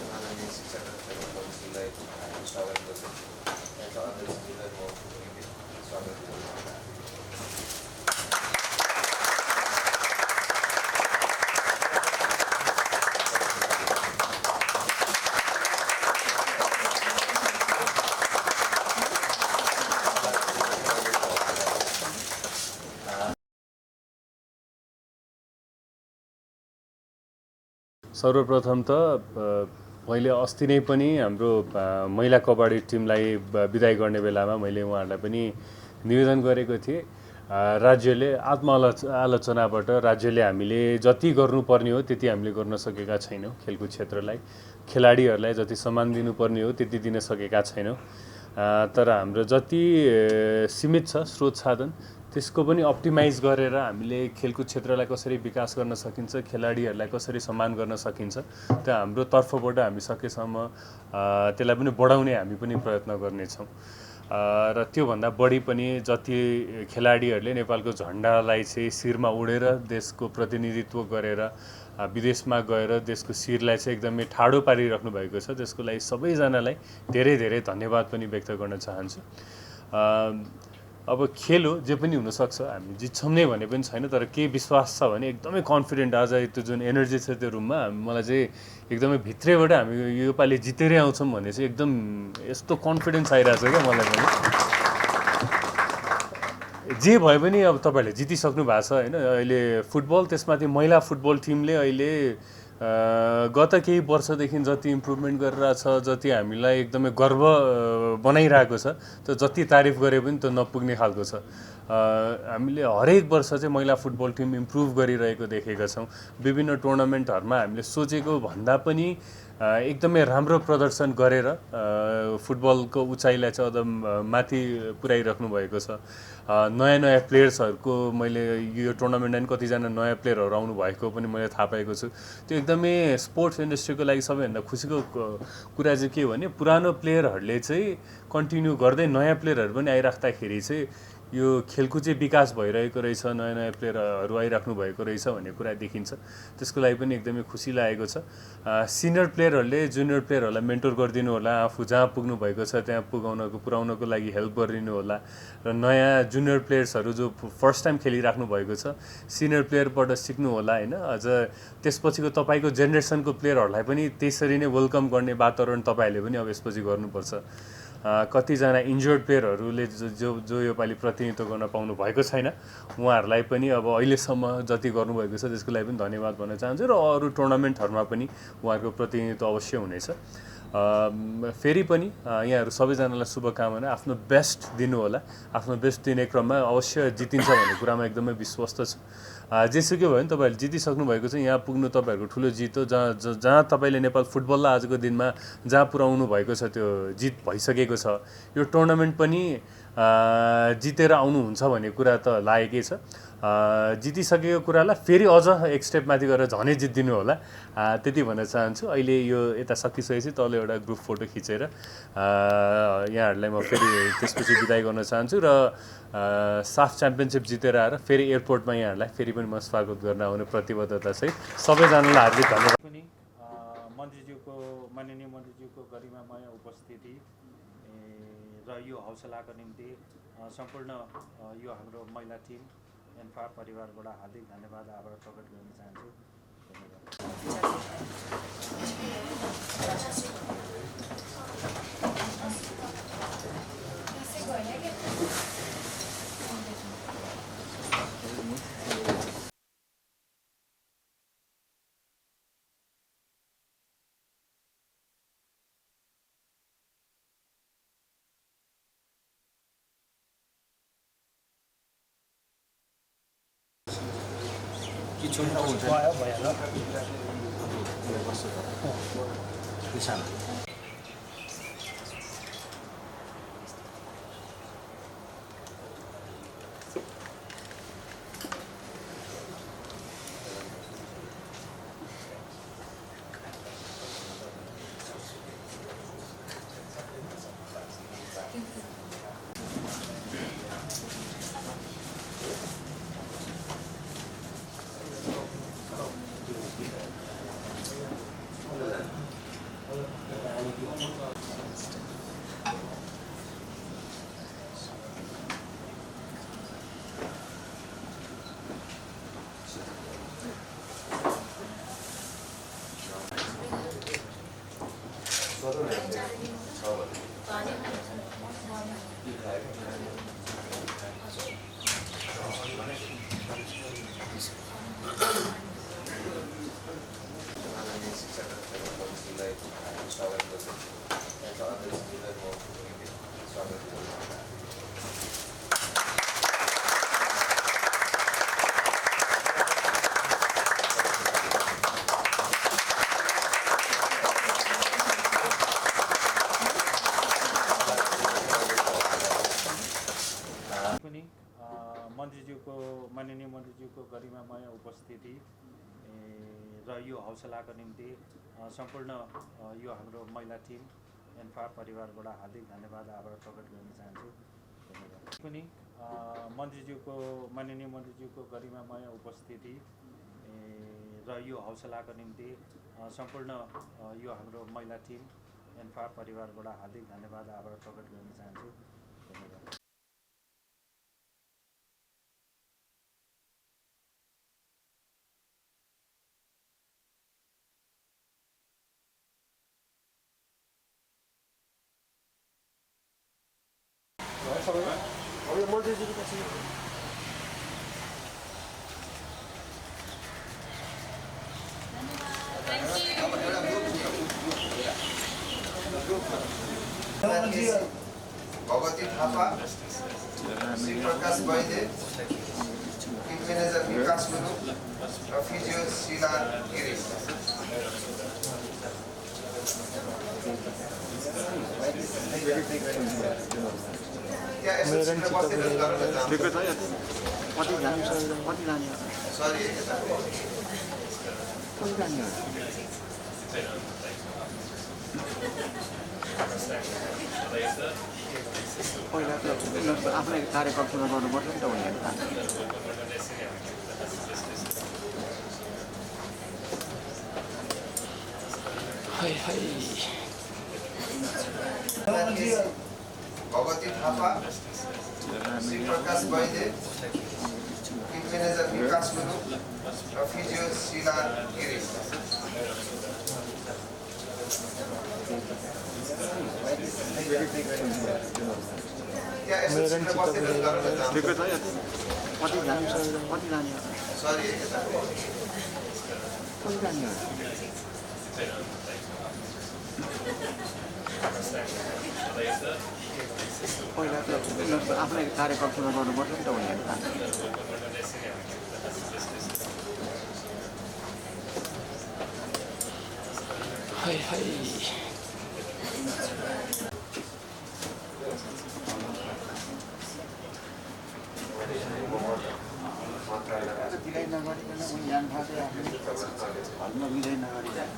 माननीय शिक्षा तथा कौन्सिललाई स्वागत गर्छु। यहाँका अध्यक्षज्यूलाई म स्वागत गर्छु। सर्वप्रथम त पहिले अस्ति नै पनि हाम्रो महिला कबड्डी टिमलाई बिदाई गर्ने बेलामा मैले उहाँहरूलाई पनि निवेदन गरेको थिएँ। राज्यले आत्मआलोचनाबाट राज्यले हामीले जति गर्नुपर्ने हो त्यति हामीले गर्न सकेका छैनौँ। खेलकुद क्षेत्रलाई खेलाडीहरूलाई जति सम्मान दिनुपर्ने हो त्यति दिन सकेका छैनौँ। तर हाम्रो जति सीमित छ स्रोत साधन त्यसको पनि अप्टिमाइज गरेर हामीले खेलकुद क्षेत्रलाई कसरी विकास गर्न सकिन्छ, खेलाडीहरूलाई कसरी सम्मान गर्न सकिन्छ, त्यो हाम्रो तर्फबाट हामी सकेसम्म त्यसलाई पनि बढाउने हामी पनि प्रयत्न गर्नेछौँ। र त्योभन्दा बढी पनि जति खेलाडीहरूले नेपालको झन्डालाई चाहिँ शिरमा उडेर देशको प्रतिनिधित्व गरेर विदेशमा गएर देशको शिरलाई चाहिँ एकदमै ठाडो पारिराख्नु भएको छ, त्यसको लागि सबैजनालाई धेरै धेरै धन्यवाद पनि व्यक्त गर्न चाहन्छु। अब खेल हो, जे पनि हुनसक्छ, हामी जित्छौँ नै भने पनि छैन, तर के विश्वास छ भने एकदमै कन्फिडेन्ट आज त्यो जुन एनर्जी छ त्यो रुममा मलाई चाहिँ एकदमै भित्रैबाट हामी योपालि जितेरै आउँछौँ भन्ने चाहिँ एकदम यस्तो कन्फिडेन्स आइरहेको छ क्या मलाई पनि। जे भए पनि अब तपाईँहरूले जितिसक्नु भएको छ होइन। अहिले फुटबल, त्यसमाथि महिला फुटबल टिमले अहिले गत केही वर्षदेखि जति इम्प्रुभमेन्ट गरिरहेछ, जति हामीलाई एकदमै गर्व बनाइरहेको छ, त्यो जति तारिफ गरे पनि त्यो नपुग्ने खालको छ। हामीले हरेक वर्ष चाहिँ महिला फुटबल टिम इम्प्रुभ गरिरहेको देखेका छौँ। विभिन्न टुर्नामेन्टहरूमा हामीले सोचेको भन्दा पनि एकदमै राम्रो प्रदर्शन गरेर फुटबलको उचाइलाई चाहिँ अझ माथि पुर्याइराख्नु भएको छ। नयाँ नयाँ प्लेयर्सहरूको मैले यो टुर्नामेन्टमा पनि कतिजना नयाँ प्लेयरहरू आउनु भएको पनि मैले थाहा पाएको छु। त्यो एकदमै स्पोर्ट्स इन्डस्ट्रीको लागि सबैभन्दा खुसीको कुरा चाहिँ के हो भने पुरानो प्लेयरहरूले चाहिँ कन्टिन्यू गर्दै नयाँ प्लेयरहरू पनि आइराख्दाखेरि चाहिँ यो खेलकुद चाहिँ विकास भइरहेको रहेछ, नयाँ नयाँ प्लेयरहरू आइराख्नु भएको रहेछ भन्ने कुरा देखिन्छ। त्यसको लागि पनि एकदमै खुसी लागेको छ। सिनियर प्लेयरहरूले जुनियर प्लेयरहरूलाई मेन्टोर गरिदिनु होला, आफू जहाँ पुग्नु भएको छ त्यहाँ पुर्याउनको लागि हेल्प गरिदिनु होला। र नयाँ जुनियर प्लेयर्सहरू जो फर्स्ट टाइम खेलिराख्नु भएको छ, सिनियर प्लेयरबाट सिक्नु होला होइन। अझ त्यसपछिको तपाईँको जेनेरेसनको प्लेयरहरूलाई पनि त्यसरी नै वेलकम गर्ने वातावरण तपाईँहरूले पनि अब यसपछि गर्नुपर्छ। कतिजना इन्जर्ड प्लेयरहरूले जो योपालि प्रतिनिधित्व गर्न पाउनु भएको छैन, उहाँहरूलाई पनि अब अहिलेसम्म जति गर्नुभएको छ त्यसको लागि पनि धन्यवाद भन्न चाहन्छु। र अरू टुर्नामेन्टहरूमा पनि उहाँहरूको प्रतिनिधित्व अवश्य हुनेछ। फेरि पनि यहाँहरू सबैजनालाई शुभकामना, आफ्नो बेस्ट दिनु होला। आफ्नो बेस्ट दिने क्रममा अवश्य जितिन्छ भन्ने कुरामा एकदमै विश्वस्त छु। जेसुकै भयो भने तपाईँहरूले जितिसक्नु भएको छ, यहाँ पुग्नु तपाईँहरूको ठुलो जित हो। जहाँ तपाईँले नेपाल फुटबललाई आजको दिनमा जहाँ पुर्याउनु भएको छ त्यो जित भइसकेको छ। यो टुर्नामेन्ट पनि जितेर आउनुहुन्छ भन्ने कुरा त लागेकै छ। जितिसकेको कुरालाई फेरि अझ एक स्टेप माथि गएर झनै जितिदिनु होला, त्यति भन्न चाहन्छु। अहिले यो यता सकिसकेपछि तल एउटा ग्रुप फोटो खिचेर यहाँहरूलाई म फेरि त्यसपछि बिदाई गर्न चाहन्छु। र साफ च्याम्पियनसिप जितेर आएर फेरि एयरपोर्टमा यहाँहरूलाई फेरि पनि म स्वागत गर्न आउने प्रतिबद्धता चाहिँ सबैजनालाई हार्दिक धन्यवाद। पनि माननीय मन्त्रीज्यूको गरिमामय उपस्थिति र यो हौसलाको निम्ति सम्पूर्ण यो हाम्रो महिला टिम एन्फा परिवारबाट हार्दिक धन्यवाद आभार प्रकट गर्न चाहन्छु। गरौँ न छ भने के खायो शिक्षा तथा कमिटीलाई हामी स्वागत गर्छौँ। यहाँका अध्यक्षज्यूलाई म स्वागत गर्छु। पनि मन्त्रीज्यूको माननीय मन्त्रीज्यूको गरिमामय उपस्थिति र यो हौसलाको निम्ति सम्पूर्ण यो हाम्रो महिला टिम एन्फा परिवारबाट हार्दिक धन्यवाद आभार प्रकट गर्न चाहन्छु। पनि मन्त्रीज्यूको माननीय मन्त्रीज्यूको गरिमामय उपस्थिति र यो हौसलाको निम्ति सम्पूर्ण यो हाम्रो महिला टिम एन्फा परिवारबाट हार्दिक धन्यवाद आभार प्रकट गर्न चाहन्छु। धन्यवाद। भगवती थापा, श्री प्रकाश वैद्य, टिम म्यानेजर विकास गुरुङ र फिजियो शिला गिरी। पहिला त आफ्नै कार्यकर्तामा गर्नुपर्छ नि त उनीहरू भगवती थापा, श्री प्रकाश वैद्य, टिम म्यानेजर विकास गुरुङ र फिजियो शिला गिरी। पहिला त आफ्नै कार्यकर्तामा गर्नुपर्छ नि त उनीहरू विदाय नगरिकन उनी जानु थाल्छ आफ्नो हलमा विदाय नगरिकन